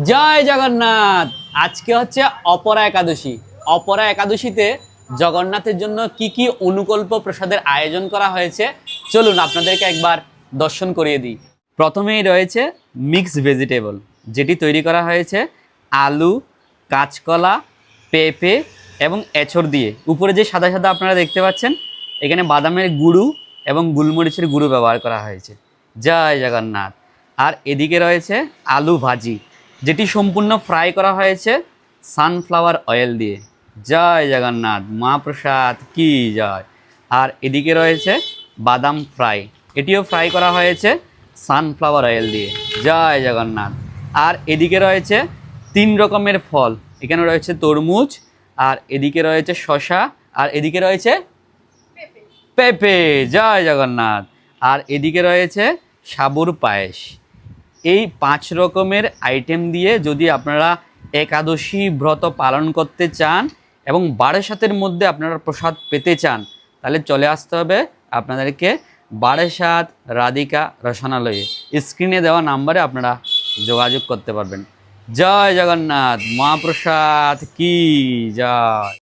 জয় জগন্নাথ। আজকে হচ্ছে অপরা একাদশী। অপরা একাদশীতে জগন্নাথের জন্য কি কি অনুকল্প প্রসাদের আয়োজন করা হয়েছে চলুন আপনাদেরকে একবার দর্শন করিয়ে দিই। প্রথমেই রয়েছে মিক্স ভেজিটেবল, যেটি তৈরি করা হয়েছে আলু, কাঁচকলা, পেঁপে এবং এঁচড় দিয়ে। উপরে যে সাদা সাদা আপনারা দেখতে পাচ্ছেন, এখানে বাদামের গুঁড়ো এবং গোলমরিচের গুঁড়ো ব্যবহার করা হয়েছে। জয় জগন্নাথ। আর এদিকে রয়েছে আলু ভাজি, যেটি সম্পূর্ণ ফ্রাই করা হয়েছে সানফ্লাওয়ার অয়েল দিয়ে। জয় জগন্নাথ, মহাপ্রসাদ কি জয়। আর এদিকে রয়েছে বাদাম ফ্রাই, এটিও ফ্রাই করা হয়েছে সানফ্লাওয়ার অয়েল দিয়ে। জয় জগন্নাথ। আর এদিকে রয়েছে 3 রকমের ফল, এখানে রয়েছে তরমুজ, আর এদিকে রয়েছে শসা, আর এদিকে রয়েছে পেঁপে। জয় জগন্নাথ। আর এদিকে রয়েছে সাবুর পায়েস। এই 5 রকমের আইটেম দিয়ে যদি আপনারা একাদশী ব্রত পালন করতে চান এবং বারাসাতের মধ্যে আপনারা প্রসাদ পেতে চান, তাহলে চলে আসতে হবে আপনাদেরকে বারাসাত রাধিকা রসনালয়ে। স্ক্রিনে দেওয়া নাম্বারে আপনারা যোগাযোগ করতে পারবেন। জয় জগন্নাথ, মহাপ্রসাদ কি জয়।